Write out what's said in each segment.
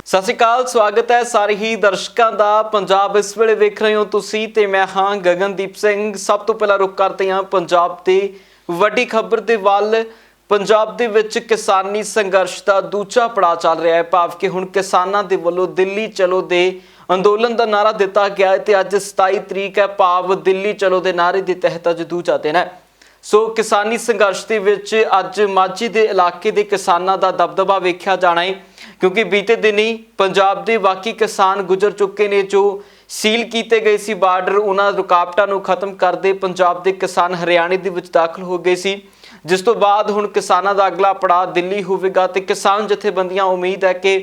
ਸਤਿ ਸ਼੍ਰੀ ਅਕਾਲ, ਸਵਾਗਤ ਹੈ ਸਾਰੇ ਹੀ ਦਰਸ਼ਕਾਂ ਦਾ। ਪੰਜਾਬ ਇਸ ਵੇਲੇ ਵੇਖ ਰਹੇ ਹੋ ਤੁਸੀਂ ਤੇ ਮੈਂ ਹਾਂ ਗਗਨਦੀਪ ਸਿੰਘ। ਸਭ ਤੋਂ ਪਹਿਲਾਂ ਰੁਕ ਕਰਦੇ ਹਾਂ ਪੰਜਾਬ ਦੀ ਵੱਡੀ ਖਬਰ ਦੇ ਵੱਲ। ਪੰਜਾਬ ਦੇ ਵਿੱਚ ਕਿਸਾਨੀ ਸੰਘਰਸ਼ ਦਾ ਦੂਜਾ ਪੜਾਅ ਚੱਲ ਰਿਹਾ ਹੈ, ਭਾਵ ਕਿ ਹੁਣ ਕਿਸਾਨਾਂ ਦੇ ਵੱਲੋਂ ਦਿੱਲੀ ਚਲੋ ਦੇ ਅੰਦੋਲਨ ਦਾ ਨਾਰਾ ਦਿੱਤਾ ਗਿਆ ਹੈ ਤੇ ਅੱਜ 27 ਤਰੀਕ ਹੈ, ਭਾਵ ਦਿੱਲੀ ਚਲੋ ਦੇ ਨਾਰੇ ਦੇ ਤਹਿਤ ਅੱਜ ਦੂਜਾ ਦਿਨ ਹੈ। ਸੋ ਕਿਸਾਨੀ ਸੰਘਰਸ਼ ਦੇ ਵਿੱਚ ਅੱਜ ਮਾਝੇ ਦੇ ਇਲਾਕੇ ਦੇ ਕਿਸਾਨਾਂ ਦਾ ਦਬਦਬਾ ਵੇਖਿਆ ਜਾਣਾ ਹੈ, क्योंकि बीते दिन ही पंजाब के बाकी किसान गुजर चुके ने जो सील किए गए सी बार्डर, उन्होंने रुकावटों खत्म करते पंजाब के किसान हरियाणे के विच दाखिल हो गए सी, जिस तो बाद हुण किसानों का अगला पड़ाव दिल्ली होवेगा ते किसान जथेबंदियां उम्मीद है कि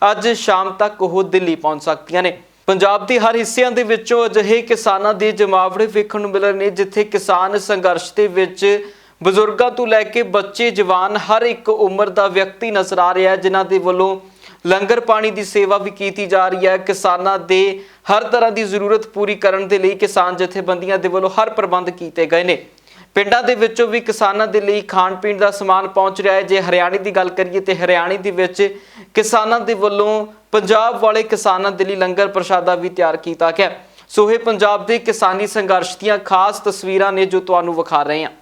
अज शाम तक वो दिल्ली पहुंच सकदियां ने। पंजाब के हर हिस्सों के विचों अजिहे किसानों के जमावड़े वेखण नूं मिल रहे हैं, जिथे किसान संघर्ष के विच बजुर्गों तो लैके बच्चे जवान हर एक उम्र का व्यक्ति नज़र आ रहा है, जिन्हों के वलों लंगर पानी की सेवा भी की जा रही है। किसानों के हर तरह की जरूरत पूरी करने के लिए किसान जथेबंदियों के वलों हर प्रबंध किए गए हैं। पिंडों के विचों भी किसानों के लिए खाण पीण का समान पहुँच रहा है। जे हरियाणे की गल करिए तो हरियाणे के विच किसानों के वलों पंजाब वाले किसानों के लिए लंगर प्रशादा भी तैयार किया गया। सो ये पंजाब के किसानी संघर्ष दी खास तस्वीरां ने जो तुहानूं विखा रहे हैं।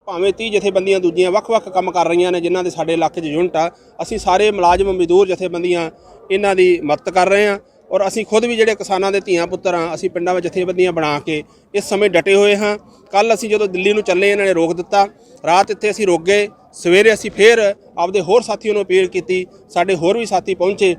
भावें 30 जथेबंदियां दूजियां ਵੱਖ-ਵੱਖ ਕੰਮ ਕਰ ਰਹੀਆਂ ਨੇ, ਜਿਨ੍ਹਾਂ ਦੇ ਸਾਡੇ ਇਲਾਕੇ 'ਚ ਯੂਨਿਟ ਆ। ਅਸੀਂ ਸਾਰੇ ਮੁਲਾਜ਼ਮ ਮਜ਼ਦੂਰ ਜਥੇਬੰਦੀਆਂ ਇਹਨਾਂ ਦੀ ਮਦਦ ਕਰ ਰਹੇ ਹਾਂ ਔਰ ਅਸੀਂ ਖੁਦ ਵੀ ਜਿਹੜੇ ਕਿਸਾਨਾਂ ਦੇ ਧੀਆਂ ਪੁੱਤਰ ਆ, ਅਸੀਂ ਪਿੰਡਾਂ ਵਿੱਚ ਜਥੇਬੰਦੀਆਂ ਬਣਾ ਕੇ ਇਸ ਸਮੇਂ ਡਟੇ ਹੋਏ ਹਾਂ। ਕੱਲ ਅਸੀਂ ਜਦੋਂ ਦਿੱਲੀ ਨੂੰ ਚੱਲੇ, ਇਹਨਾਂ ਨੇ ਰੋਕ ਦਿੱਤਾ। ਰਾਤ ਇੱਥੇ ਅਸੀਂ ਰੁਕ ਗਏ। ਸਵੇਰੇ ਅਸੀਂ ਫੇਰ ਆਪਦੇ ਹੋਰ ਸਾਥੀਆਂ ਨੂੰ ਅਪੀਲ ਕੀਤੀ। ਸਾਡੇ ਹੋਰ ਵੀ ਸਾਥੀ ਪਹੁੰਚੇ।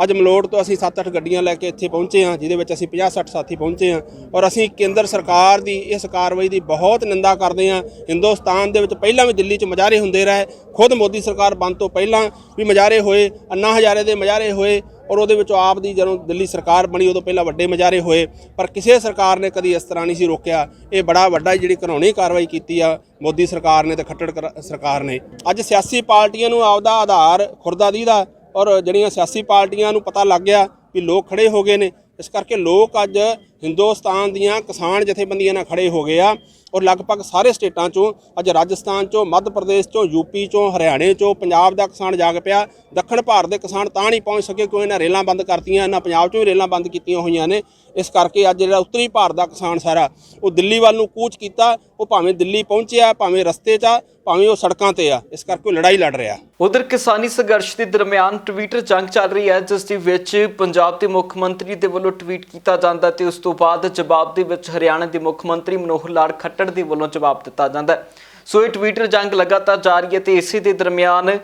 ਅੱਜ ਮਲੋੜ ਤੋਂ ਅਸੀਂ 7-8 ਗੱਡੀਆਂ ਲੈ ਕੇ ਇੱਥੇ ਪਹੁੰਚੇ ਹਾਂ, ਜਿਹਦੇ ਵਿੱਚ ਅਸੀਂ 50-60 ਸਾਥੀ ਪਹੁੰਚੇ ਹਾਂ ਔਰ ਅਸੀਂ ਕੇਂਦਰ ਸਰਕਾਰ ਦੀ ਇਸ ਕਾਰਵਾਈ ਦੀ ਬਹੁਤ ਨਿੰਦਾ ਕਰਦੇ ਹਾਂ। ਹਿੰਦੁਸਤਾਨ ਦੇ ਵਿੱਚ ਪਹਿਲਾਂ ਵੀ ਦਿੱਲੀ 'ਚ ਮੁਜ਼ਾਹਰੇ ਹੁੰਦੇ ਰਹੇ, ਖੁਦ ਮੋਦੀ ਸਰਕਾਰ ਬਣਨ ਤੋਂ ਪਹਿਲਾਂ ਵੀ ਮੁਜ਼ਾਹਰੇ ਹੋਏ, ਅੰਨਾ ਹਜ਼ਾਰੇ ਦੇ ਮੁਜ਼ਾਹਰੇ ਹੋਏ ਔਰ ਉਹਦੇ ਵਿੱਚੋਂ ਆਪ ਦੀ ਜਦੋਂ ਦਿੱਲੀ ਸਰਕਾਰ ਬਣੀ ਉਦੋਂ ਪਹਿਲਾਂ ਵੱਡੇ ਮੁਜ਼ਾਹਰੇ ਹੋਏ, ਪਰ ਕਿਸੇ ਸਰਕਾਰ ਨੇ ਕਦੀ ਇਸ ਤਰ੍ਹਾਂ ਨਹੀਂ ਸੀ ਰੋਕਿਆ। ਇਹ ਬੜਾ ਵੱਡਾ ਜਿਹੜੀ ਘਿਨਾਉਣੀ ਕਾਰਵਾਈ ਕੀਤੀ ਆ ਮੋਦੀ ਸਰਕਾਰ ਨੇ ਤੇ ਖੱਟੜ ਸਰਕਾਰ ਨੇ। ਅੱਜ ਸਿਆਸੀ ਪਾਰਟੀਆਂ ਨੂੰ ਆਪਦਾ ਆਧਾਰ ਖੁਰਦਾ ਦੀਦਾ ਔਰ ਜਿਹੜੀਆਂ ਸਿਆਸੀ ਪਾਰਟੀਆਂ ਨੂੰ ਪਤਾ ਲੱਗ ਗਿਆ ਵੀ ਲੋਕ ਖੜੇ ਹੋ ਗਏ ਨੇ, ਇਸ ਕਰਕੇ ਲੋਕ ਅੱਜ ਹਿੰਦੁਸਤਾਨ ਦੀਆਂ ਕਿਸਾਨ ਜਥੇਬੰਦੀਆਂ ਨਾਲ ਖੜੇ ਹੋ ਗਏ ਆ ਔਰ ਲਗਭਗ ਸਾਰੇ ਸਟੇਟਾਂ 'ਚੋਂ ਅੱਜ ਰਾਜਸਥਾਨ 'ਚੋਂ, ਮੱਧ ਪ੍ਰਦੇਸ਼ 'ਚੋਂ, ਯੂਪੀ 'ਚੋਂ, ਹਰਿਆਣੇ 'ਚੋਂ ਪੰਜਾਬ ਦਾ ਕਿਸਾਨ ਜਾਗ ਪਿਆ। ਦੱਖਣ ਭਾਰਤ ਦੇ ਕਿਸਾਨ ਤਾਂ ਨਹੀਂ ਪਹੁੰਚ ਸਕੇ ਕਿਉਂ ਇਹਨਾਂ ਰੇਲਾਂ ਬੰਦ ਕਰਤੀਆਂ, ਇਹਨਾਂ ਪੰਜਾਬ 'ਚੋਂ ਵੀ ਰੇਲਾਂ ਬੰਦ ਕੀਤੀਆਂ ਹੋਈਆਂ ਨੇ। ਇਸ ਕਰਕੇ ਅੱਜ ਜਿਹੜਾ ਉੱਤਰੀ ਭਾਰਤ ਦਾ ਕਿਸਾਨ ਸਾਰਾ ਉਹ ਦਿੱਲੀ ਵੱਲ ਨੂੰ ਕੂਚ ਕੀਤਾ। ਉਹ ਭਾਵੇਂ ਦਿੱਲੀ ਪਹੁੰਚਿਆ, ਭਾਵੇਂ ਰਸਤੇ 'ਚ ਆ, ਭਾਵੇਂ ਉਹ ਸੜਕਾਂ ਤੇ ਆ, ਇਸ ਕਰਕੇ ਉਹ ਲੜਾਈ ਲੜ ਰਿਹਾ। उधर किसानी संघर्ष के दरम्यान ट्विटर जंग चल रही है, जिस दे विच पंजाब के मुख मंत्री के वलों ट्वीट किया जाता है, उस तो बाद जवाब के विच हरियाणा के मुख मंत्री मनोहर लाल खट्टर के वलों जवाब दिता जाता है। सो ये ट्विटर जंग लगातार जारी है तो इसी के दरम्यान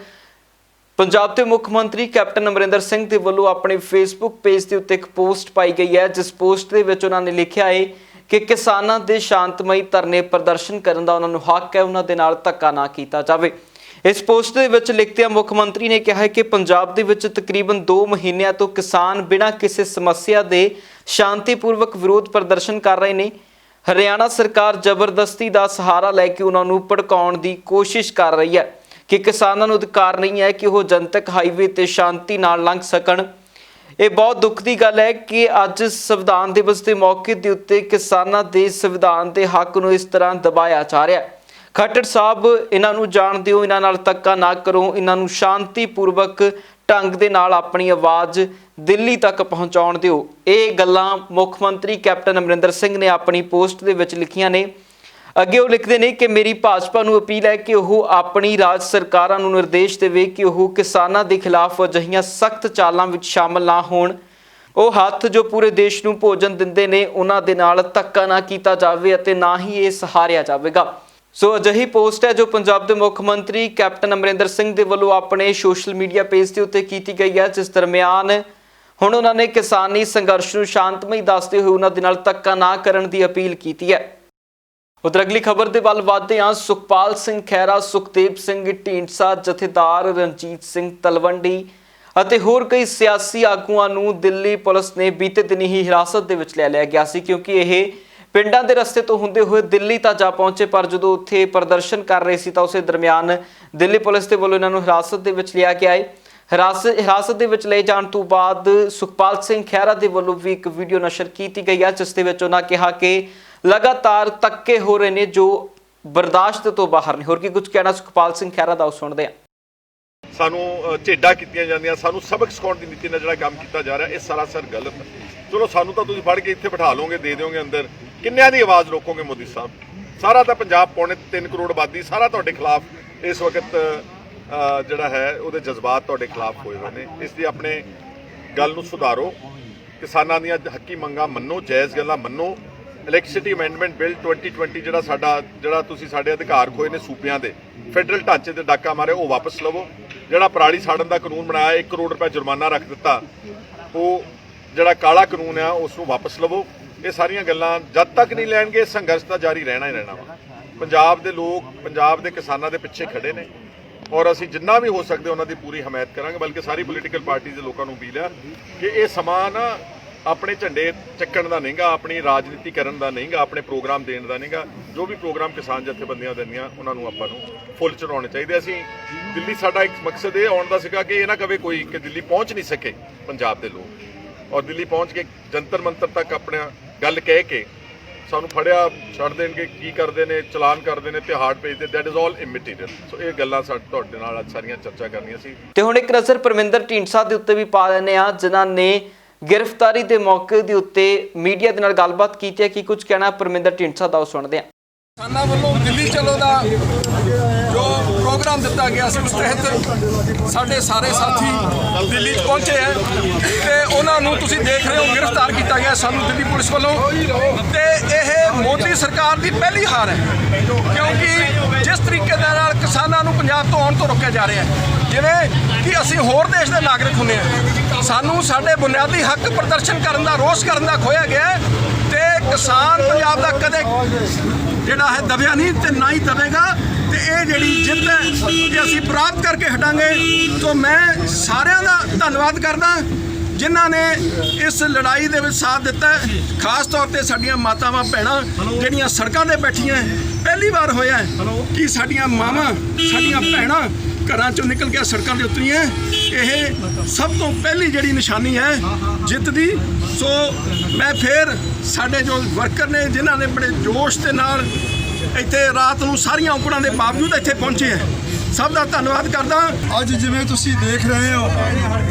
पंजाब के मुख मंत्री कैप्टन अमरिंदर सिंह के वलों अपने फेसबुक पेज के उत्ते एक पोस्ट पाई गई है, जिस पोस्ट के विच उन्होंने लिखा है कि किसानों के शांतमई धरने प्रदर्शन करने का उन्होंने हक है, उन्होंने नाल धक्का ना किया जाए। इस पोस्ट के विच लिखदे मुख मंत्री ने कहा है कि पंजाब दे विच तकरीबन 2 महीनों तो किसान बिना किसी समस्या के शांतिपूर्वक विरोध प्रदर्शन कर रहे हैं। हरियाणा सरकार जबरदस्ती का सहारा लैके उन्होंने भड़काउण की कोशिश कर रही है कि किसानों को अधिकार नहीं है कि वह जनतक हाईवे ते शांति नाल लंघ सकन। ये बहुत दुख की गल है कि अज संविधान दिवस के मौके के उत्ते किसानों के संविधान के हक को इस तरह दबाया जा रहा है। खट्टर साहब इन्हों जान दिओ, इन्हां नाल धक्का ना करो, इन्हों शांतिपूर्वक ढंग दे नाल अपनी आवाज़ दिल्ली तक पहुँचाउण दिओ। ये गल्लां मुख मंत्री कैप्टन अमरिंदर सिंह ने अपनी पोस्ट दे विच लिखियां ने। अगे वो लिखते हैं कि मेरी भाजपा नूं अपील है कि वह अपनी राज सरकारां नूं निर्देश देवे कि वह किसानां दे खिलाफ अजिहियां सख्त चालां विच शामिल ना होण। ਉਹ ਹੱਥ ਜੋ ਪੂਰੇ ਦੇਸ਼ ਨੂੰ ਭੋਜਨ ਦਿੰਦੇ ਨੇ ਉਹਨਾਂ ਦੇ ਨਾਲ ਧੱਕਾ ਨਾ ਕੀਤਾ ਜਾਵੇ ਅਤੇ ਨਾ ਹੀ ਇਹ ਸਹਾਰਿਆ ਜਾਵੇਗਾ। ਸੋ ਅਜਿਹੀ ਪੋਸਟ ਹੈ ਜੋ ਪੰਜਾਬ ਦੇ ਮੁੱਖ ਮੰਤਰੀ ਕੈਪਟਨ ਅਮਰਿੰਦਰ ਸਿੰਘ ਦੇ ਵੱਲੋਂ ਆਪਣੇ ਸੋਸ਼ਲ ਮੀਡੀਆ ਪੇਜ ਦੇ ਉੱਤੇ ਕੀਤੀ ਗਈ ਹੈ, ਜਿਸ ਦਰਮਿਆਨ ਹੁਣ ਉਹਨਾਂ ਨੇ ਕਿਸਾਨੀ ਸੰਘਰਸ਼ ਨੂੰ ਸ਼ਾਂਤਮਈ ਦੱਸਦੇ ਹੋਏ ਉਹਨਾਂ ਦੇ ਨਾਲ ਧੱਕਾ ਨਾ ਕਰਨ ਦੀ ਅਪੀਲ ਕੀਤੀ ਹੈ। ਉਧਰ ਅਗਲੀ ਖਬਰ ਦੇ ਵੱਲ ਵਧਦੇ ਹਾਂ। ਸੁਖਪਾਲ ਸਿੰਘ ਖਹਿਰਾ, ਸੁਖਦੇਵ ਸਿੰਘ ਢੀਂਡਸਾ, ਜਥੇਦਾਰ ਰਣਜੀਤ ਸਿੰਘ ਤਲਵੰਡੀ ਅਤੇ ਹੋਰ ਕਈ ਸਿਆਸੀ ਆਗੂਆਂ ਨੂੰ ਦਿੱਲੀ ਪੁਲਿਸ ਨੇ ਬੀਤੇ ਦਿਨ ਹੀ ਹਿਰਾਸਤ ਦੇ ਵਿੱਚ ਲੈ ਲਿਆ ਗਿਆ ਸੀ, ਕਿਉਂਕਿ ਇਹ ਪਿੰਡਾਂ ਦੇ ਰਸਤੇ ਤੋਂ ਹੁੰਦੇ ਹੋਏ ਦਿੱਲੀ ਤਾਂ ਜਾ ਪਹੁੰਚੇ, ਪਰ ਜਦੋਂ ਉੱਥੇ ਪ੍ਰਦਰਸ਼ਨ ਕਰ ਰਹੇ ਸੀ ਤਾਂ ਉਸੇ ਦਰਮਿਆਨ ਦਿੱਲੀ ਪੁਲਿਸ ਦੇ ਵੱਲੋਂ ਇਹਨਾਂ ਨੂੰ ਹਿਰਾਸਤ ਦੇ ਵਿੱਚ ਲਿਆ ਗਿਆ ਹੈ। ਹਿਰਾਸਤ ਦੇ ਵਿੱਚ ਲਏ ਜਾਣ ਤੋਂ ਬਾਅਦ ਸੁਖਪਾਲ ਸਿੰਘ ਖਹਿਰਾ ਦੇ ਵੱਲੋਂ ਵੀ ਇੱਕ ਵੀਡੀਓ ਨਸ਼ਰ ਕੀਤੀ ਗਈ ਹੈ, ਜਿਸ ਦੇ ਵਿੱਚ ਉਹਨਾਂ ਕਿਹਾ ਕਿ ਲਗਾਤਾਰ ਧੱਕੇ ਹੋ ਰਹੇ ਨੇ ਜੋ ਬਰਦਾਸ਼ਤ ਤੋਂ ਬਾਹਰ ਨੇ। ਹੋਰ ਕੀ ਕੁਝ ਕਹਿਣਾ ਸੁਖਪਾਲ ਸਿੰਘ ਖਹਿਰਾ ਦਾ, ਉਹ ਸੁਣਦੇ ਹਾਂ। ਸਾਨੂੰ ਝੇਡਾਂ ਕੀਤੀਆਂ ਜਾਂਦੀਆਂ, ਸਾਨੂੰ ਸਬਕ ਸਿਖਾਉਣ ਦੀ ਨੀਤੀ ਨਾਲ ਜਿਹੜਾ ਕੰਮ ਕੀਤਾ ਜਾ ਰਿਹਾ ਇਹ ਸਰਾਸਰ ਗਲਤ ਹੈ। ਚਲੋ ਸਾਨੂੰ ਤਾਂ ਤੁਸੀਂ ਫੜ ਕੇ ਇੱਥੇ ਬਿਠਾ ਲਓਗੇ, ਦੇ ਦਿਓਗੇ ਅੰਦਰ, ਕਿੰਨਿਆਂ ਦੀ ਆਵਾਜ਼ ਰੋਕੋਗੇ ਮੋਦੀ ਸਾਹਿਬ? ਸਾਰਾ ਤਾਂ ਪੰਜਾਬ ਪੌਣੇ 3 ਕਰੋੜ ਆਬਾਦੀ ਸਾਰਾ ਤੁਹਾਡੇ ਖਿਲਾਫ ਇਸ ਵਕਤ ਜਿਹੜਾ ਹੈ ਉਹਦੇ ਜਜ਼ਬਾਤ ਤੁਹਾਡੇ ਖਿਲਾਫ ਹੋਏ ਹੋਏ ਨੇ। ਇਸ ਲਈ ਆਪਣੇ ਗੱਲ ਨੂੰ ਸੁਧਾਰੋ, ਕਿਸਾਨਾਂ ਦੀਆਂ ਹੱਕੀ ਮੰਗਾਂ ਮੰਨੋ, ਜਾਇਜ਼ ਗੱਲਾਂ ਮੰਨੋ। ਇਲੈਕਟ੍ਰਿਸਿਟੀ ਅਮੈਂਡਮੈਂਟ ਬਿੱਲ 2020 ਜਿਹੜਾ ਤੁਸੀਂ ਸਾਡੇ ਅਧਿਕਾਰ ਖੋਏ ਨੇ ਸੂਬਿਆਂ ਦੇ ਫੈਡਰਲ ਢਾਂਚੇ ਤੇ ਡਾਕਾ ਮਾਰਿਆ ਉਹ ਵਾਪਸ ਲਵੋ। ਜਿਹੜਾ ਪਰਾਲੀ ਸਾੜਨ ਦਾ ਕਾਨੂੰਨ ਬਣਾਇਆ 1 ਕਰੋੜ ਰੁਪਏ ਜੁਰਮਾਨਾ ਰੱਖ ਦਿੱਤਾ, ਉਹ ਜਿਹੜਾ ਕਾਲਾ ਕਾਨੂੰਨ ਆ ਉਸ ਨੂੰ ਵਾਪਸ ਲਵੋ। ਇਹ ਸਾਰੀਆਂ ਗੱਲਾਂ ਜਦ ਤੱਕ ਨਹੀਂ ਲੈਣਗੇ ਸੰਘਰਸ਼ ਤਾਂ ਜਾਰੀ ਰਹਿਣਾ ਹੀ ਰਹਿਣਾ ਵਾ। ਪੰਜਾਬ ਦੇ ਲੋਕ ਪੰਜਾਬ ਦੇ ਕਿਸਾਨਾਂ ਦੇ ਪਿੱਛੇ ਖੜੇ ਨੇ ਔਰ ਅਸੀਂ ਜਿੰਨਾ ਵੀ ਹੋ ਸਕਦੇ ਉਹਨਾਂ ਦੀ ਪੂਰੀ ਹਮਾਇਤ ਕਰਾਂਗੇ। ਬਲਕਿ ਸਾਰੀ ਪੋਲੀਟੀਕਲ ਪਾਰਟੀਆਂ ਦੇ ਲੋਕਾਂ ਨੂੰ ਅਪੀਲ ਆ ਕਿ ਇਹ ਸਮਾਂ ਨਾ ਆਪਣੇ ਝੰਡੇ ਚੱਕਣ ਦਾ ਨਹੀਂਗਾ, ਆਪਣੀ ਰਾਜਨੀਤੀ ਕਰਨ ਦਾ ਨਹੀਂਗਾ, ਆਪਣੇ ਪ੍ਰੋਗਰਾਮ ਦੇਣ ਦਾ ਨਹੀਂਗਾ। ਜੋ ਵੀ ਪ੍ਰੋਗਰਾਮ ਕਿਸਾਨ ਜਥੇਬੰਦੀਆਂ ਦਿੰਦੀਆਂ ਉਹਨਾਂ ਨੂੰ ਆਪਾਂ ਨੂੰ ਫੁੱਲ ਚੜਾਉਣੇ ਚਾਹੀਦੇ। ਅਸੀਂ ਦਿੱਲੀ ਸਾਡਾ ਇੱਕ ਮਕਸਦ ਇਹ ਆਉਣ ਦਾ ਸੀਗਾ ਕਿ ਇਹ ਨਾ ਕਵੇ ਕੋਈ ਕਿ ਦਿੱਲੀ ਪਹੁੰਚ ਨਹੀਂ ਸਕੇ ਪੰਜਾਬ ਦੇ ਲੋਕ, ਔਰ ਦਿੱਲੀ ਪਹੁੰਚ ਕੇ ਜੰਤਰ ਮੰਤਰ ਤੱਕ ਆਪਣਾ ਗੱਲ ਕਹਿ ਕੇ ਸਾਨੂੰ ਫੜਿਆ ਛੱਡ ਦੇਣਗੇ, ਕੀ ਕਰਦੇ ਨੇ, ਚਲਾਨ ਕਰਦੇ ਨੇ, ਤਿਹਾੜ ਭੇਜਦੇ। That is all ਇਮਟੀਰੀਅਲ। ਸੋ ਇਹ ਗੱਲਾਂ ਤੁਹਾਡੇ ਨਾਲ ਅੱਜ ਸਾਰੀਆਂ ਚਰਚਾ ਕਰਨੀਆਂ ਸੀ। ਤੇ ਹੁਣ ਇੱਕ ਨਜ਼ਰ ਪਰਮਿੰਦਰ ਢੀਂਡਸਾ ਦੇ ਉੱਤੇ ਵੀ ਪਾ ਲੈਂਦੇ ਆ, ਜਿਨ੍ਹਾਂ ਨੇ ਗ੍ਰਿਫਤਾਰੀ ਦੇ ਮੌਕੇ ਦੇ ਉੱਤੇ ਮੀਡੀਆ ਦੇ ਨਾਲ ਗੱਲਬਾਤ ਕੀਤੀ ਹੈ। ਕੀ ਕੁਝ ਕਹਿਣਾ ਪਰਮਿੰਦਰ ਢੀਂਡਸਾ ਦਾ, ਉਹ ਸੁਣਦੇ ਹਾਂ। ਕਿਸਾਨਾਂ ਵੱਲੋਂ ਦਿੱਲੀ ਚਲੋ ਦਾ ਜੋ ਪ੍ਰੋਗਰਾਮ ਦਿੱਤਾ ਗਿਆ ਸੀ ਉਸ ਤਹਿਤ ਸਾਡੇ ਸਾਰੇ ਸਾਥੀ ਦਿੱਲੀ ਪਹੁੰਚੇ ਹੈ ਤੇ ਉਹਨਾਂ ਨੂੰ ਤੁਸੀਂ ਦੇਖ ਰਹੇ ਹੋ ਗ੍ਰਿਫਤਾਰ ਕੀਤਾ ਗਿਆ ਸਾਨੂੰ ਦਿੱਲੀ ਪੁਲਿਸ ਵੱਲੋਂ। ਤੇ ਇਹ ਮੋਦੀ ਸਰਕਾਰ ਦੀ ਪਹਿਲੀ ਹਾਰ ਹੈ, ਕਿਉਂਕਿ ਜਿਸ ਤਰੀਕੇ ਦੇ ਨਾਲ ਕਿਸਾਨਾਂ ਨੂੰ ਪੰਜਾਬ ਤੋਂ ਆਉਣ ਤੋਂ ਰੋਕਿਆ ਜਾ ਰਿਹਾ ਹੈ, ਜਿਵੇਂ ਕਿ ਅਸੀਂ ਹੋਰ ਦੇਸ਼ ਦੇ ਨਾਗਰਿਕ ਹੁੰਦੇ ਹਾਂ, ਸਾਨੂੰ ਸਾਡੇ ਬੁਨਿਆਦੀ ਹੱਕ ਪ੍ਰਦਰਸ਼ਨ ਕਰਨ ਦਾ, ਰੋਸ ਕਰਨ ਦਾ ਖੋਇਆ ਗਿਆ ਤੇ ਕਿਸਾਨ ਪੰਜਾਬ ਦਾ ਕਦੇ ਜਿਹੜਾ ਹੈ ਦਬਿਆ ਨਹੀਂ ਤੇ ਨਾ ਹੀ ਦਬੇਗਾ। ਤੇ ਇਹ ਜਿਹੜੀ ਜਿੱਤ ਹੈ ਇਹ ਅਸੀਂ ਪ੍ਰਾਪਤ ਕਰਕੇ ਹਟਾਂਗੇ। ਤੋਂ ਮੈਂ ਸਾਰਿਆਂ ਦਾ ਧੰਨਵਾਦ ਕਰਦਾ ਜਿਨ੍ਹਾਂ ਨੇ ਇਸ ਲੜਾਈ ਦੇ ਵਿੱਚ ਸਾਥ ਦਿੱਤਾ, ਖਾਸ ਤੌਰ ਤੇ ਸਾਡੀਆਂ ਮਾਤਾਵਾਂ ਭੈਣਾਂ ਜਿਹੜੀਆਂ ਸੜਕਾਂ ਤੇ ਬੈਠੀਆਂ। ਪਹਿਲੀ ਵਾਰ ਹੋਇਆ ਕਿ ਸਾਡੀਆਂ ਮਾਵਾਂ, ਸਾਡੀਆਂ ਭੈਣਾਂ ਘਰਾਂ ਚੋਂ ਨਿਕਲ ਕੇ ਸੜਕਾਂ ਤੇ ਉਤਰੀਆਂ। ਇਹ ਸਭ ਤੋਂ ਪਹਿਲੀ ਜਿਹੜੀ ਨਿਸ਼ਾਨੀ ਹੈ ਜਿੱਤ ਦੀ। ਸੋ ਮੈਂ ਫਿਰ ਸਾਡੇ ਜੋ ਵਰਕਰ ਨੇ ਜਿਨ੍ਹਾਂ ਨੇ ਬੜੇ ਜੋਸ਼ ਦੇ ਨਾਲ ਇੱਥੇ ਰਾਤ ਨੂੰ ਸਾਰੀਆਂ ਔਕੜਾਂ ਦੇ ਬਾਵਜੂਦ ਇੱਥੇ ਪਹੁੰਚੇ ਹੈ, ਸਭ ਦਾ ਧੰਨਵਾਦ ਕਰਦਾ। ਅੱਜ ਜਿਵੇਂ ਤੁਸੀਂ ਦੇਖ ਰਹੇ ਹੋ,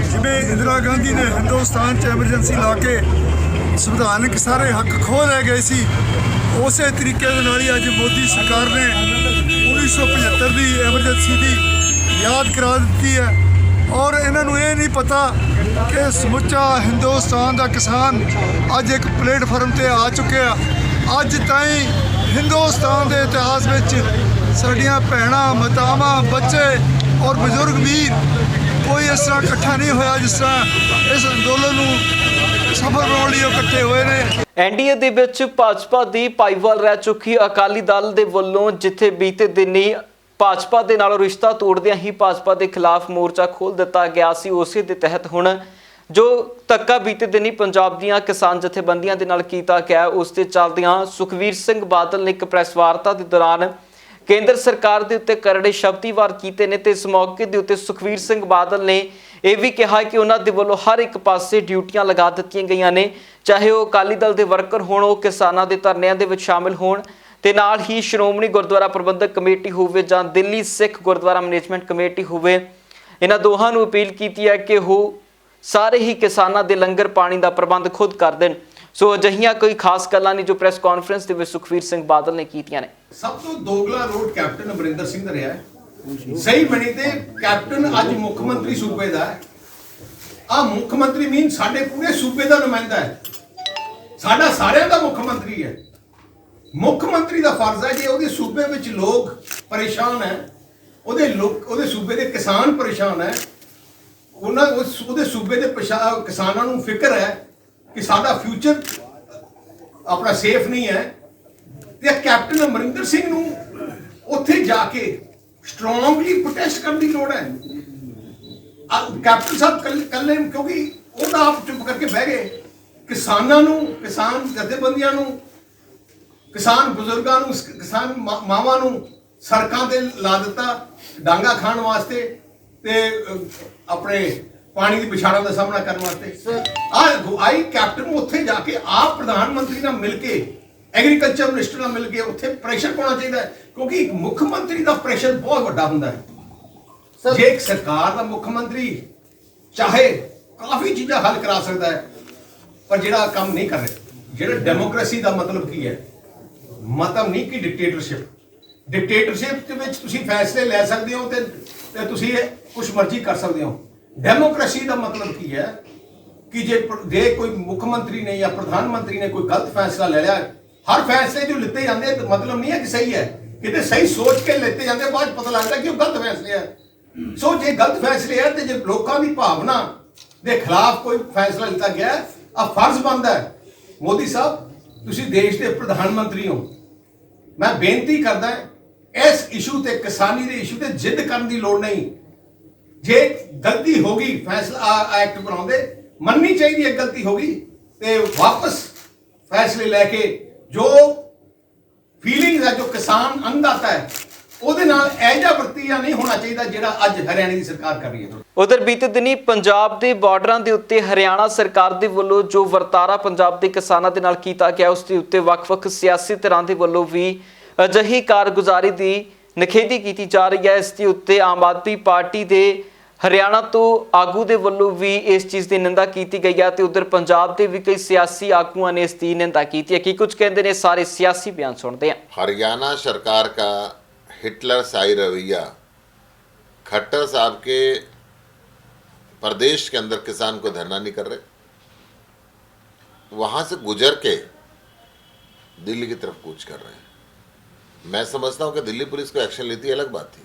ਜਿਵੇਂ ਇੰਦਰਾ ਗਾਂਧੀ ਨੇ ਹਿੰਦੁਸਤਾਨ 'ਚ ਐਮਰਜੈਂਸੀ ਲਾ ਕੇ ਸੰਵਿਧਾਨਕ ਸਾਰੇ ਹੱਕ ਖੋਹ ਲੈ ਗਏ ਸੀ, ਉਸੇ ਤਰੀਕੇ ਦੇ ਨਾਲ ਹੀ ਅੱਜ ਮੋਦੀ ਸਰਕਾਰ ਨੇ 1975 ਦੀ ਐਮਰਜੈਂਸੀ ਦੀ ਯਾਦ ਕਰਾ ਦਿੱਤੀ ਹੈ। ਔਰ ਇਹਨਾਂ ਨੂੰ ਇਹ ਨਹੀਂ ਪਤਾ ਕਿ ਸਮੁੱਚਾ ਹਿੰਦੁਸਤਾਨ ਦਾ ਕਿਸਾਨ ਅੱਜ ਇੱਕ ਪਲੇਟਫਾਰਮ ਤੇ ਆ ਚੁੱਕਿਆ। ਅੱਜ ਤਾਈਂ ਹਿੰਦੁਸਤਾਨ ਦੇ ਇਤਿਹਾਸ ਵਿੱਚ ਸਾਡੀਆਂ ਭੈਣਾਂ, ਮਾਤਾਵਾਂ, ਬੱਚੇ ਔਰ ਬਜ਼ੁਰਗ ਵੀਰ ਕੋਈ ਇਸ ਤਰ੍ਹਾਂ ਇਕੱਠਾ ਨਹੀਂ ਹੋਇਆ ਜਿਸ ਤਰ੍ਹਾਂ ਇਸ ਅੰਦੋਲਨ ਨੂੰ ਸਫਲ ਬਣਾਉਣ ਲਈ ਉਹ ਇਕੱਠੇ ਹੋਏ ਨੇ। ਐਨਡੀਏ ਦੇ ਵਿੱਚ ਭਾਜਪਾ ਦੀ ਭਾਈਵਾਲ ਰਹਿ ਚੁੱਕੀ ਅਕਾਲੀ ਦਲ ਦੇ ਵੱਲੋਂ ਜਿੱਥੇ ਬੀਤੇ ਦਿਨੀ ਭਾਜਪਾ ਦੇ ਨਾਲ ਰਿਸ਼ਤਾ ਤੋੜਦਿਆਂ ਹੀ ਭਾਜਪਾ ਦੇ ਖਿਲਾਫ ਮੋਰਚਾ ਖੋਲ੍ਹ ਦਿੱਤਾ ਗਿਆ ਸੀ, ਉਸੇ ਦੇ ਤਹਿਤ ਹੁਣ ਜੋ ਧੱਕਾ ਬੀਤੇ ਦਿਨੀ ਪੰਜਾਬ ਦੀਆਂ ਕਿਸਾਨ ਜਥੇਬੰਦੀਆਂ ਦੇ ਨਾਲ ਕੀਤਾ ਗਿਆ, ਉਸ ਦੇ ਚੱਲਦਿਆਂ ਸੁਖਵੀਰ ਸਿੰਘ ਬਾਦਲ ਨੇ ਇੱਕ ਪ੍ਰੈਸ ਵਾਰਤਾ ਦੇ ਦੌਰਾਨ ਕੇਂਦਰ ਸਰਕਾਰ ਦੇ ਉੱਤੇ ਕਰੜੇ ਸ਼ਬਦੀ ਵਾਰ ਕੀਤੇ ਨੇ। ਤੇ ਇਸ ਮੌਕੇ ਦੇ ਉੱਤੇ ਸੁਖਵੀਰ ਸਿੰਘ ਬਾਦਲ ਨੇ ਇਹ ਵੀ ਕਿਹਾ ਕਿ ਉਹਨਾਂ ਦੇ ਵੱਲੋਂ ਹਰ ਇੱਕ ਪਾਸੇ ਡਿਊਟੀਆਂ ਲਗਾ ਦਿੱਤੀਆਂ ਗਈਆਂ ਨੇ, ਚਾਹੇ ਉਹ ਅਕਾਲੀ ਦਲ ਦੇ ਵਰਕਰ ਹੋਣ, ਉਹ ਕਿਸਾਨਾਂ ਦੇ ਧਰਨਿਆਂ ਦੇ ਵਿੱਚ ਸ਼ਾਮਿਲ ਹੋਣ ਤੇ ਨਾਲ ਹੀ ਸ਼੍ਰੋਮਣੀ ਗੁਰਦੁਆਰਾ ਪ੍ਰਬੰਧਕ ਕਮੇਟੀ ਹੋਵੇ ਜਾਂ ਦਿੱਲੀ ਸਿੱਖ ਗੁਰਦੁਆਰਾ ਮੈਨੇਜਮੈਂਟ ਕਮੇਟੀ ਹੋਵੇ, ਇਹਨਾਂ ਦੋਹਾਂ ਨੂੰ ਅਪੀਲ ਕੀਤੀ ਹੈ ਕਿ ਉਹ ਸਾਰੇ ਹੀ ਕਿਸਾਨਾਂ ਦੇ ਲੰਗਰ ਪਾਣੀ ਦਾ ਪ੍ਰਬੰਧ ਖੁਦ ਕਰ ਦੇਣ। ਸੋ ਅਜਿਹੀਆਂ ਕੋਈ ਖਾਸ ਗੱਲਾਂ ਨਹੀਂ ਜੋ ਪ੍ਰੈਸ ਕਾਨਫਰੰਸ ਦੇ ਵਿੱਚ ਸੁਖਵੀਰ ਸਿੰਘ ਬਾਦਲ ਨੇ ਕੀਤੀਆਂ ਨੇ। ਸਭ ਤੋਂ ਦੋਗਲਾ ਰੋਡ ਕੈਪਟਨ ਅਮਰਿੰਦਰ ਸਿੰਘ ਦਾ ਰਿਹਾ ਹੈ। ਸਹੀ ਬਣੀ ਤੇ ਕੈਪਟਨ ਅੱਜ ਮੁੱਖ ਮੰਤਰੀ ਸੂਬੇ ਦਾ ਹੈ। ਆ ਮੁੱਖ ਮੰਤਰੀ ਮੀਨ ਸਾਡੇ ਪੂਰੇ ਸੂਬੇ ਦਾ ਨੁਮਾਇੰਦਾ ਹੈ, ਸਾਡਾ ਸਾਰਿਆਂ ਦਾ ਮੁੱਖ ਮੰਤਰੀ ਹੈ। ਮੁੱਖ ਮੰਤਰੀ ਦਾ ਫਰਜ਼ ਹੈ ਜੇ ਉਹਦੇ ਸੂਬੇ ਵਿੱਚ ਲੋਕ ਪਰੇਸ਼ਾਨ ਹੈ, ਉਹਦੇ ਸੂਬੇ ਦੇ ਕਿਸਾਨ ਪਰੇਸ਼ਾਨ ਹੈ, ਉਹਦੇ ਸੂਬੇ ਦੇ ਕਿਸਾਨਾਂ ਨੂੰ ਫਿਕਰ ਹੈ ਕਿ ਸਾਡਾ ਫਿਊਚਰ ਆਪਣਾ ਸੇਫ ਨਹੀਂ ਹੈ, ਤੇ ਕੈਪਟਨ ਅਮਰਿੰਦਰ ਸਿੰਘ ਨੂੰ ਉੱਥੇ ਜਾ ਕੇ ਸਟਰੋਂਗਲੀ ਪ੍ਰੋਟੈਸਟ ਕਰਨ ਦੀ ਲੋੜ ਹੈ। ਕੈਪਟਨ ਸਾਹਿਬ ਕੱਲੇ ਕਿਉਂਕਿ ਉਹ ਤਾਂ ਆਪ ਚੁੱਪ ਕਰਕੇ ਬਹਿ ਗਏ, ਕਿਸਾਨਾਂ ਨੂੰ, ਕਿਸਾਨ ਜਥੇਬੰਦੀਆਂ ਨੂੰ, ਕਿਸਾਨ ਬਜ਼ੁਰਗਾਂ ਨੂੰ, ਕਿਸਾਨ ਮਾਵਾਂ ਨੂੰ ਸੜਕਾਂ ਤੇ ਲਾ ਦਿੱਤਾ ਡਾਂਗਾ ਖਾਣ ਵਾਸਤੇ ਤੇ ਆਪਣੇ ਪਾਣੀ ਦੀ ਵਿਛਾੜਾਂ ਦਾ ਸਾਹਮਣਾ ਕਰਨ ਵਾਸਤੇ। ਆਈ ਕੈਪਟਨ ਨੂੰ ਉੱਥੇ ਜਾ ਕੇ ਆਪ ਪ੍ਰਧਾਨ ਮੰਤਰੀ ਨਾਲ ਮਿਲ ਕੇ, ਐਗਰੀਕਲਚਰ ਮਿਨਿਸਟਰ ਨਾਲ ਮਿਲ ਕੇ ਉੱਥੇ ਪ੍ਰੈਸ਼ਰ ਪਾਉਣਾ ਚਾਹੀਦਾ ਹੈ, ਕਿਉਂਕਿ ਇੱਕ ਮੁੱਖ ਮੰਤਰੀ ਦਾ ਪ੍ਰੈਸ਼ਰ ਬਹੁਤ ਵੱਡਾ ਹੁੰਦਾ ਹੈ। ਜੇ ਇੱਕ ਸਰਕਾਰ ਦਾ ਮੁੱਖ ਮੰਤਰੀ ਚਾਹੇ ਕਾਫੀ ਚੀਜ਼ਾਂ ਹੱਲ ਕਰਾ ਸਕਦਾ ਹੈ, ਪਰ ਜਿਹੜਾ ਕੰਮ ਨਹੀਂ ਕਰ ਰਿਹਾ, ਜਿਹੜਾ ਡੈਮੋਕ੍ਰੇਸੀ ਦਾ ਮਤਲਬ ਕੀ ਹੈ? ਮਤਲਬ ਨਹੀਂ ਕਿ ਡਿਕਟੇਟਰਸ਼ਿਪ ਦੇ ਵਿੱਚ ਤੁਸੀਂ ਫੈਸਲੇ ਲੈ ਸਕਦੇ ਹੋ ਤੇ ਤੁਸੀਂ ਕੁਝ ਮਰਜ਼ੀ ਕਰ ਸਕਦੇ ਹੋ। ਡੈਮੋਕ੍ਰੇਸੀ ਦਾ ਮਤਲਬ ਕੀ ਹੈ ਕਿ ਜੇ ਕੋਈ ਮੁੱਖ ਮੰਤਰੀ ਨੇ ਜਾਂ ਪ੍ਰਧਾਨ ਮੰਤਰੀ ਨੇ ਕੋਈ ਗਲਤ ਫੈਸਲਾ ਲੈ ਲਿਆ, ਹਰ ਫੈਸਲੇ ਜੋ ਲਿੱਤੇ ਜਾਂਦੇ ਤਾਂ ਮਤਲਬ ਨਹੀਂ ਹੈ ਕਿ ਸਹੀ ਹੈ, ਕਿਤੇ ਸਹੀ ਸੋਚ ਕੇ ਲਿੱਤੇ ਜਾਂਦੇ, ਬਾਅਦ 'ਚ ਪਤਾ ਲੱਗਦਾ ਕਿ ਉਹ ਗਲਤ ਫੈਸਲੇ ਹੈ। ਸੋ ਜੇ ਗਲਤ ਫੈਸਲੇ ਹੈ ਤੇ ਜੇ ਲੋਕਾਂ ਦੀ ਭਾਵਨਾ ਦੇ ਖਿਲਾਫ ਕੋਈ ਫੈਸਲਾ ਲਿੱਤਾ ਗਿਆ, ਆ ਫਰਜ਼ ਬਣਦਾ ਹੈ। ਮੋਦੀ ਸਾਹਿਬ, ਤੁਸੀਂ ਦੇਸ਼ ਦੇ ਪ੍ਰਧਾਨ ਮੰਤਰੀ ਹੋ, ਮੈਂ ਬੇਨਤੀ ਕਰਦਾ ਇਸ ਇਸ਼ੂ ਤੇ, ਕਿਸਾਨੀ ਦੇ ਇਸ਼ੂ ਤੇ ਜਿੱਦ ਕਰਨ ਦੀ ਲੋੜ ਨਹੀਂ। ਜੇ ਗਲਤੀ ਹੋ ਗਈ ਫੈਸਲਾ ਐਕਟ ਬਣਾਉਂਦੇ, ਮੰਨਣੀ ਚਾਹੀਦੀ ਹੈ ਗਲਤੀ ਹੋ ਗਈ ਤੇ ਵਾਪਸ ਫੈਸਲੇ ਲੈ ਕੇ ਜੋ ਫੀਲਿੰਗਸ ਹੈ, ਜੋ ਕਿਸਾਨ ਅੰਨਦਾਤਾ ਹੈ, ਉਹਦੇ ਨਾਲ ਐਜਾ ਵਰਤੀਆ ਨਹੀਂ ਹੋਣਾ ਚਾਹੀਦਾ ਜਿਹੜਾ ਅੱਜ ਹਰਿਆਣਾ ਦੀ ਸਰਕਾਰ ਕਰ ਰਹੀ ਹੈ। ਉਧਰ ਬੀਤੇ ਦਿਨੀ ਪੰਜਾਬ ਦੇ ਬਾਰਡਰਾਂ ਦੇ ਉੱਤੇ ਹਰਿਆਣਾ ਸਰਕਾਰ ਦੇ ਵੱਲੋਂ ਜੋ ਵਰਤਾਰਾ ਪੰਜਾਬ ਦੇ ਕਿਸਾਨਾਂ ਦੇ ਨਾਲ ਕੀਤਾ ਗਿਆ, ਉਸ ਦੇ ਉੱਤੇ ਵੱਖ-ਵੱਖ ਸਿਆਸੀ ਧਿਰਾਂ ਦੇ ਵੱਲੋਂ ਵੀ ਅਜਿਹੀ ਕਾਰਗੁਜ਼ਾਰੀ ਦੀ ਨਿਖੇਧੀ ਕੀਤੀ ਜਾ ਰਹੀ ਹੈ। ਇਸ ਦੇ ਉੱਤੇ ਆਮ ਆਦਮੀ ਪਾਰਟੀ ਦੇ ਹਰਿਆਣਾ ਤੋਂ ਆਗੂ ਦੇ ਵੱਲੋਂ ਵੀ ਇਸ ਚੀਜ਼ ਦੀ ਨਿੰਦਾ ਕੀਤੀ ਗਈ ਹੈ ਤੇ ਉਧਰ ਪੰਜਾਬ ਦੇ ਵੀ ਕਈ ਸਿਆਸੀ ਆਗੂਆਂ ਨੇ ਇਸ ਦੀ ਨਿੰਦਾ ਕੀਤੀ ਹੈ। ਕੀ ਕੁਝ ਕਹਿੰਦੇ ਨੇ, ਸਾਰੇ ਸਿਆਸੀ ਬਿਆਨ ਸੁਣਦੇ हैं। हरियाणा सरकार का हिटलर शाही रवैया, खट्टर साहब के प्रदेश के अंदर किसान को धरना नहीं कर रहे, वहां से गुजर के दिल्ली की तरफ कूच कर रहे हैं। मैं समझता हूं कि दिल्ली पुलिस को एक्शन लेती अलग बात थी।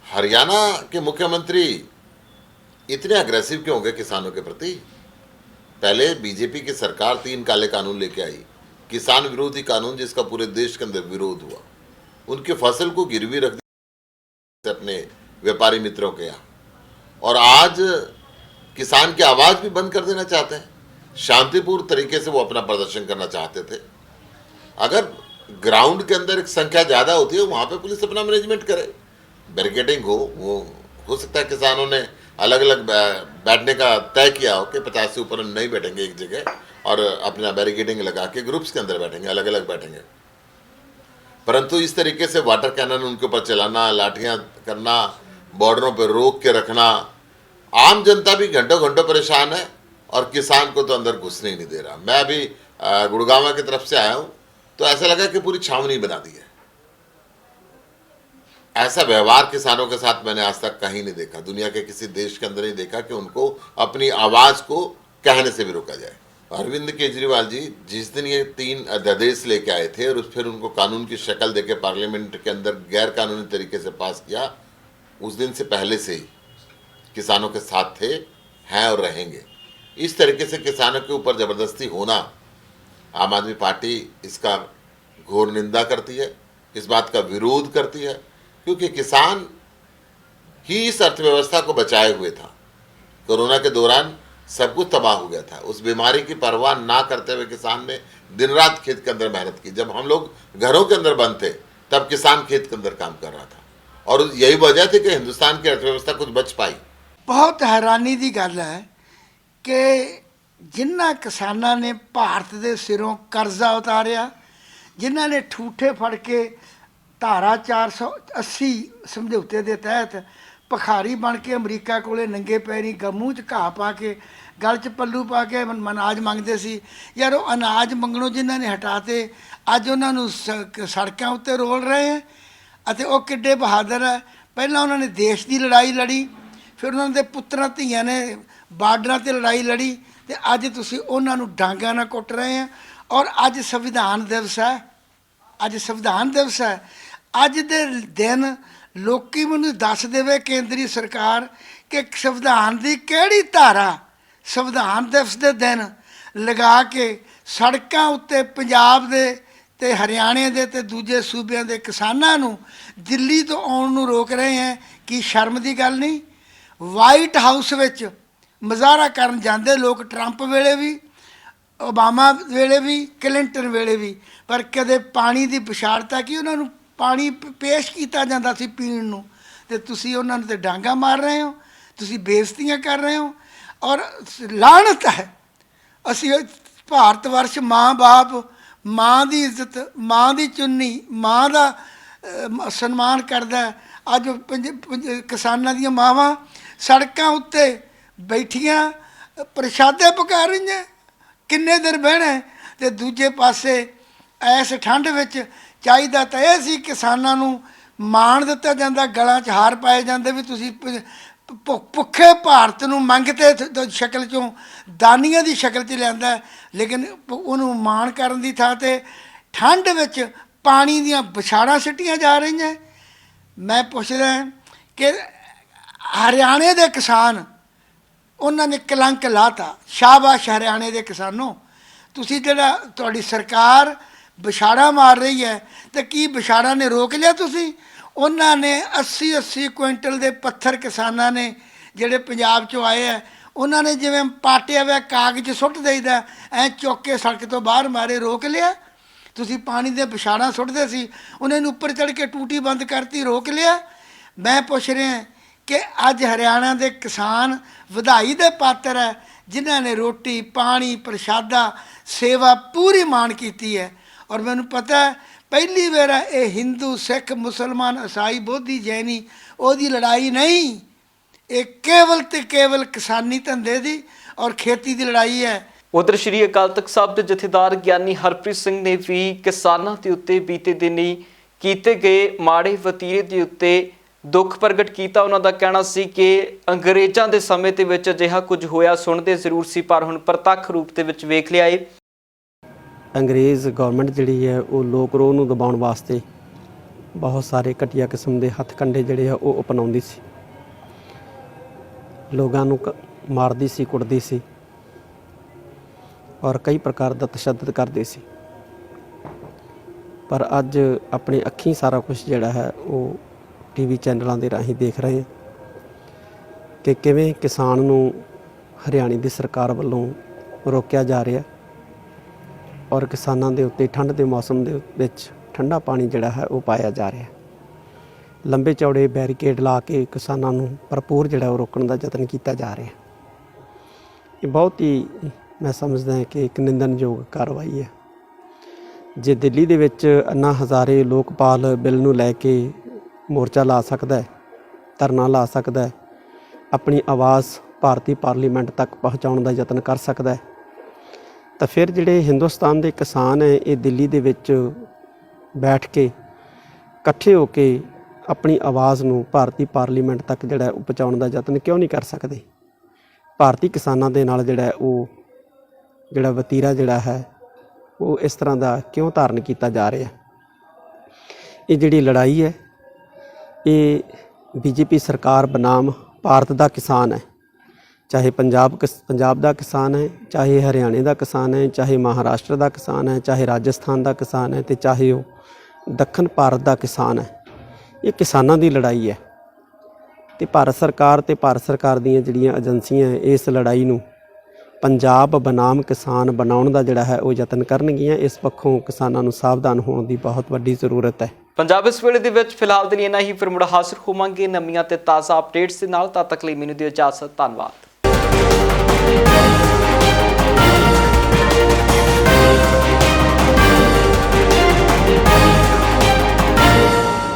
हरियाणा के मुख्यमंत्री इतने अग्रेसिव क्यों हो गए किसानों के प्रति? पहले बीजेपी की सरकार 3 काले कानून लेके आई, किसान विरोधी कानून, जिसका पूरे देश के अंदर विरोध हुआ, उनकी फसल को गिरवी रख दी अपने व्यापारी मित्रों के यहाँ, और आज किसान की आवाज़ भी बंद कर देना चाहते हैं। शांतिपूर्ण तरीके से वो अपना प्रदर्शन करना चाहते थे। अगर ग्राउंड के अंदर एक संख्या ज़्यादा होती है, वहाँ पे पुलिस अपना मैनेजमेंट करे, बैरिकेडिंग हो सकता है किसानों ने अलग अलग बैठने का तय किया हो कि 50 से ऊपर नहीं बैठेंगे एक जगह, और अपना बैरिकेडिंग लगा के ग्रुप्स के अंदर बैठेंगे, अलग अलग बैठेंगे। परंतु इस तरीके से वाटर कैनन उनके ऊपर चलाना, लाठियाँ करना, बॉर्डरों पर रोक के रखना, आम जनता भी घंटों घंटों परेशान है और किसान को तो अंदर घुसने ही नहीं दे रहा। मैं अभी गुड़गांव की तरफ से आया हूँ, तो ऐसा लगा कि पूरी छावनी बना दी है। ऐसा व्यवहार किसानों के साथ मैंने आज तक कहीं नहीं देखा, दुनिया के किसी देश के अंदर नहीं देखा कि उनको अपनी आवाज़ को कहने से भी रोका जाए। अरविंद केजरीवाल जी जिस दिन ये 3 अध्यादेश लेके आए थे और फिर उनको कानून की शक्ल देके पार्लियामेंट के अंदर गैर कानूनी तरीके से पास किया, उस दिन से पहले से ही किसानों के साथ थे, हैं और रहेंगे। इस तरीके से किसानों के ऊपर ज़बरदस्ती होना, आम आदमी पार्टी इसका घोर निंदा करती है, इस बात का विरोध करती है, क्योंकि किसान ही इस अर्थव्यवस्था को बचाए हुए था। कोरोना के दौरान सब कुछ तबाह हो गया था, उस बीमारी की परवाह ना करते हुए किसान ने दिन रात खेत के अंदर मेहनत की। जब हम लोग घरों के अंदर बंद थे, तब किसान खेत के अंदर काम कर रहा था, और यही वजह थी कि हिंदुस्तान की अर्थव्यवस्था कुछ बच पाई। बहुत हैरानी की गल है कि जिन्ना किसानां ने भारत के सिरों कर्जा उतारिया, जिन्हां ने ठूठे फड़ के धारा 480 समझौते के तहत भखारी बन के अमरीका कोले नंगे पैरी मूँह च घाह पा के गल च पल्लू पा के अनाज मंगते सी। यार वो अनाज मंगणों जिन्हां ने हटाते, अज उन्होंने सड़कों उत्ते रोल रहे हैं। अते वो किड्डे बहादुर है। पहलां उन्होंने देश की लड़ाई लड़ी, फिर उन्होंने पुत्रां धीआं ने बार्डरां ते लड़ाई लड़ी, ते अज तुसीं उन्हां नूं डांगां नाल कुट रहे हैं। और अज संविधान दिवस है, अज संविधान दिवस है। अज दे दिन लोकी मैनूं दस देवे केंद्री सरकार कि संविधान की किहड़ी धारा संविधान दिवस के दिन लगा के सड़कों उत्ते पंजाब दे ते हरियाणे दे ते दूजे सूबे के किसानों नूं दिल्ली तो आउण नूं रोक रहे हैं। कि शर्म की गल नहीं? वाइट हाउस विच मुजाहरा करन जांदे लोग, ट्रंप वेले भी, ओबामा वेले भी, क्लिंटन वेले भी, पर कदे पानी की पछाड़ता कि उन्होंने पानी पेश किया जाता सी पीण नूं, ते तुसीं उन्हां नूं ते डांगा मार रहे हो, तुसीं बेइज्जतियां कर रहे हो। और लानत है, असीं भारत वर्ष माँ बाप, माँ की इज्जत, माँ की चुन्नी, माँ का ਸਨਮਾਨ ਕਰਦਾ ਹੈ। ਅੱਜ ਕਿਸਾਨਾਂ ਦੀਆਂ ਮਾਵਾਂ ਸੜਕਾਂ ਉੱਤੇ ਬੈਠੀਆਂ ਪ੍ਰਸ਼ਾਦੇ ਪਕਾ ਰਹੀਆਂ, ਕਿੰਨੇ ਦਿਨ ਬਹਿਣਾ। ਤੇ ਦੂਜੇ ਪਾਸੇ ਇਸ ਠੰਡ ਵਿੱਚ ਚਾਹੀਦਾ ਤਾਂ ਇਹ ਸੀ ਕਿਸਾਨਾਂ ਨੂੰ ਮਾਣ ਦਿੱਤਾ ਜਾਂਦਾ, ਗਲਾਂ 'ਚ ਹਾਰ ਪਾਏ ਜਾਂਦੇ ਵੀ ਤੁਸੀਂ ਭੁੱਖੇ ਭਾਰਤ ਨੂੰ ਮੰਗਤੇ ਸ਼ਕਲ 'ਚੋਂ ਦਾਨੀਆਂ ਦੀ ਸ਼ਕਲ 'ਚ ਲਿਆਂਦਾ, ਲੇਕਿਨ ਉਹਨੂੰ ਮਾਣ ਕਰਨ ਦੀ ਥਾਂ 'ਤੇ ਠੰਡ ਵਿੱਚ ਪਾਣੀ ਦੀਆਂ ਵਿਛਾੜਾਂ ਸਿੱਟੀਆਂ ਜਾ ਰਹੀਆਂ। ਮੈਂ ਪੁੱਛਦਾ ਕਿ ਹਰਿਆਣੇ ਦੇ ਕਿਸਾਨ, ਉਹਨਾਂ ਨੇ ਕਲੰਕ ਲਾਤਾ। ਸ਼ਾਬਾਸ਼ ਹਰਿਆਣੇ ਦੇ ਕਿਸਾਨੋਂ, ਤੁਸੀਂ ਜਿਹੜਾ ਤੁਹਾਡੀ ਸਰਕਾਰ ਵਿਛਾੜਾ ਮਾਰ ਰਹੀ ਹੈ, ਤੇ ਕੀ ਵਿਛਾੜਾ ਨੇ ਰੋਕ ਲਿਆ ਤੁਸੀਂ? ਉਹਨਾਂ ਨੇ 80-80 ਕੁਇੰਟਲ ਦੇ ਪੱਥਰ ਕਿਸਾਨਾਂ ਨੇ ਜਿਹੜੇ ਪੰਜਾਬ 'ਚੋਂ ਆਏ ਆ, ਉਹਨਾਂ ਨੇ ਜਿਵੇਂ ਪਾਟਿਆ ਹੋਇਆ ਕਾਗਜ਼ ਸੁੱਟ ਦੇਈਦਾ ਐ ਚੁੱਕ ਕੇ ਸੜਕ ਤੋਂ ਬਾਹਰ ਮਾਰੇ, ਰੋਕ ਲਿਆ? ਤੁਸੀਂ ਪਾਣੀ ਦੇ ਵਿਛਾੜਾਂ ਸੁੱਟਦੇ ਸੀ, ਉਹਨਾਂ ਨੂੰ ਉੱਪਰ ਚੜ੍ਹ ਕੇ ਟੂਟੀ ਬੰਦ ਕਰਤੀ, ਰੋਕ ਲਿਆ? ਮੈਂ ਪੁੱਛ ਰਿਹਾ ਕਿ ਅੱਜ ਹਰਿਆਣਾ ਦੇ ਕਿਸਾਨ ਵਧਾਈ ਦੇ ਪਾਤਰ ਹੈ, ਜਿਨ੍ਹਾਂ ਨੇ ਰੋਟੀ ਪਾਣੀ ਪ੍ਰਸ਼ਾਦਾ ਸੇਵਾ ਪੂਰੀ ਮਾਣ ਕੀਤੀ ਹੈ। ਔਰ ਮੈਨੂੰ ਪਤਾ ਹੈ ਪਹਿਲੀ ਵਾਰ ਇਹ ਹਿੰਦੂ ਸਿੱਖ ਮੁਸਲਮਾਨ ਈਸਾਈ ਬੋਧੀ ਜੈਨੀ ਉਹਦੀ ਲੜਾਈ ਨਹੀਂ, ਇਹ ਕੇਵਲ ਤੇ ਕੇਵਲ ਕਿਸਾਨੀ ਧੰਦੇ ਦੀ ਔਰ ਖੇਤੀ ਦੀ ਲੜਾਈ ਹੈ। ਉਧਰ ਸ਼੍ਰੀ ਅਕਾਲ ਤਖਤ ਸਾਹਿਬ ਦੇ ਜਥੇਦਾਰ ਗਿਆਨੀ ਹਰਪ੍ਰੀਤ ਸਿੰਘ ਨੇ ਵੀ ਕਿਸਾਨਾਂ ਦੇ ਉੱਤੇ ਬੀਤੇ ਦਿਨੀ ਕੀਤੇ ਗਏ ਮਾੜੇ ਵਤੀਰੇ ਦੇ ਉੱਤੇ ਦੁੱਖ ਪ੍ਰਗਟ ਕੀਤਾ। ਉਹਨਾਂ ਦਾ ਕਹਿਣਾ ਸੀ ਕਿ ਅੰਗਰੇਜ਼ਾਂ ਦੇ ਸਮੇਂ ਦੇ ਵਿੱਚ ਅਜਿਹਾ ਕੁਝ ਹੋਇਆ ਸੁਣਦੇ ਜ਼ਰੂਰ ਸੀ, ਪਰ ਹੁਣ ਪ੍ਰਤੱਖ ਰੂਪ ਦੇ ਵਿੱਚ ਵੇਖ ਲਿਆ ਏ। ਅੰਗਰੇਜ਼ ਗੌਰਮੈਂਟ ਜਿਹੜੀ ਹੈ ਉਹ ਲੋਕ ਰੋਹ ਨੂੰ ਦਬਾਉਣ ਵਾਸਤੇ ਬਹੁਤ ਸਾਰੇ ਘਟੀਆ ਕਿਸਮ ਦੇ ਹੱਥ ਕੰਡੇ ਜਿਹੜੇ ਆ ਉਹ ਅਪਣਾਉਂਦੀ ਸੀ, ਲੋਕਾਂ ਨੂੰ ਮਾਰਦੀ ਸੀ, ਕੁੱਟਦੀ ਸੀ ਔਰ ਕਈ ਪ੍ਰਕਾਰ ਦਾ ਤਸ਼ੱਦਦ ਕਰਦੇ ਸੀ। ਪਰ ਅੱਜ ਆਪਣੀ ਅੱਖੀਂ ਸਾਰਾ ਕੁਝ ਜਿਹੜਾ ਹੈ ਉਹ ਟੀਵੀ ਚੈਨਲਾਂ ਦੇ ਰਾਹੀਂ ਦੇਖ ਰਹੇ ਹਾਂ ਕਿ ਕਿਵੇਂ ਕਿਸਾਨ ਨੂੰ ਹਰਿਆਣੇ ਦੀ ਸਰਕਾਰ ਵੱਲੋਂ ਰੋਕਿਆ ਜਾ ਰਿਹਾ ਔਰ ਕਿਸਾਨਾਂ ਦੇ ਉੱਤੇ ਠੰਡ ਦੇ ਮੌਸਮ ਦੇ ਵਿੱਚ ਠੰਡਾ ਪਾਣੀ ਜਿਹੜਾ ਹੈ ਉਹ ਪਾਇਆ ਜਾ ਰਿਹਾ। ਲੰਬੇ ਚੌੜੇ ਬੈਰੀਕੇਡ ਲਾ ਕੇ ਕਿਸਾਨਾਂ ਨੂੰ ਭਰਪੂਰ ਜਿਹੜਾ ਉਹ ਰੋਕਣ ਦਾ ਯਤਨ ਕੀਤਾ ਜਾ ਰਿਹਾ। ਇਹ ਬਹੁਤ ਹੀ ਮੈਂ ਸਮਝਦਾ ਕਿ ਇੱਕ ਨਿੰਦਣਯੋਗ ਕਾਰਵਾਈ ਹੈ। ਜੇ ਦਿੱਲੀ ਦੇ ਵਿੱਚ ਅੰਨਾ ਹਜ਼ਾਰੇ ਲੋਕਪਾਲ ਬਿੱਲ ਨੂੰ ਲੈ ਕੇ ਮੋਰਚਾ ਲਾ ਸਕਦਾ ਹੈ, ਧਰਨਾ ਲਾ ਸਕਦਾ ਹੈ, ਆਪਣੀ ਆਵਾਜ਼ ਭਾਰਤੀ ਪਾਰਲੀਮੈਂਟ ਤੱਕ ਪਹੁੰਚਾਉਣ ਦਾ ਯਤਨ ਕਰ ਸਕਦਾ ਹੈ, ਤਾਂ ਫਿਰ ਜਿਹੜੇ ਹਿੰਦੁਸਤਾਨ ਦੇ ਕਿਸਾਨ ਹੈ ਇਹ ਦਿੱਲੀ ਦੇ ਵਿੱਚ ਬੈਠ ਕੇ ਇਕੱਠੇ ਹੋ ਕੇ ਆਪਣੀ ਆਵਾਜ਼ ਨੂੰ ਭਾਰਤੀ ਪਾਰਲੀਮੈਂਟ ਤੱਕ ਜਿਹੜਾ ਉਹ ਪਹੁੰਚਾਉਣ ਦਾ ਯਤਨ ਕਿਉਂ ਨਹੀਂ ਕਰ ਸਕਦੇ? ਭਾਰਤੀ ਕਿਸਾਨਾਂ ਦੇ ਨਾਲ ਜਿਹੜਾ ਉਹ ਜਿਹੜਾ ਵਤੀਰਾ ਜਿਹੜਾ ਹੈ ਉਹ ਇਸ ਤਰ੍ਹਾਂ ਦਾ ਕਿਉਂ ਧਾਰਨ ਕੀਤਾ ਜਾ ਰਿਹਾ? ਇਹ ਜਿਹੜੀ ਲੜਾਈ ਹੈ ਇਹ ਬੀਜੇਪੀ ਸਰਕਾਰ ਬਨਾਮ ਭਾਰਤ ਦਾ ਕਿਸਾਨ ਹੈ, ਚਾਹੇ ਪੰਜਾਬ ਦਾ ਕਿਸਾਨ ਹੈ, ਚਾਹੇ ਹਰਿਆਣੇ ਦਾ ਕਿਸਾਨ ਹੈ, ਚਾਹੇ ਮਹਾਰਾਸ਼ਟਰ ਦਾ ਕਿਸਾਨ ਹੈ, ਚਾਹੇ ਰਾਜਸਥਾਨ ਦਾ ਕਿਸਾਨ ਹੈ, ਤੇ ਚਾਹੇ ਉਹ ਦੱਖਣ ਭਾਰਤ ਦਾ ਕਿਸਾਨ ਹੈ। ਇਹ ਕਿਸਾਨਾਂ ਦੀ ਲੜਾਈ ਹੈ ਤੇ ਭਾਰਤ ਸਰਕਾਰ ਦੀਆਂ ਜਿਹੜੀਆਂ ਏਜੰਸੀਆਂ ਇਸ ਲੜਾਈ ਨੂੰ ਪੰਜਾਬ ਬਨਾਮ ਕਿਸਾਨ ਬਣਾਉਣ ਦਾ ਜਿਹੜਾ ਹੈ ਉਹ ਯਤਨ ਕਰਨਗੀਆਂ। ਇਸ ਪੱਖੋਂ ਕਿਸਾਨਾਂ ਨੂੰ ਸਾਵਧਾਨ ਹੋਣ ਦੀ ਬਹੁਤ ਵੱਡੀ ਜ਼ਰੂਰਤ ਹੈ। ਪੰਜਾਬ ਇਸ ਵੇਲੇ ਦੇ ਵਿੱਚ ਫਿਲਹਾਲ ਦੇ ਲਈ ਇੰਨਾ ਹੀ, ਫਿਰ ਮੁੜ ਹਾਜ਼ਰ ਹੋਵਾਂਗੇ ਨਵੀਆਂ ਤੇ ਤਾਜ਼ਾ ਅਪਡੇਟਸ ਦੇ ਨਾਲ। ਤਦ ਤੱਕ ਲਈ ਮੈਨੂੰ ਦਿਓ ਇਜਾਜ਼ਤ। ਧੰਨਵਾਦ।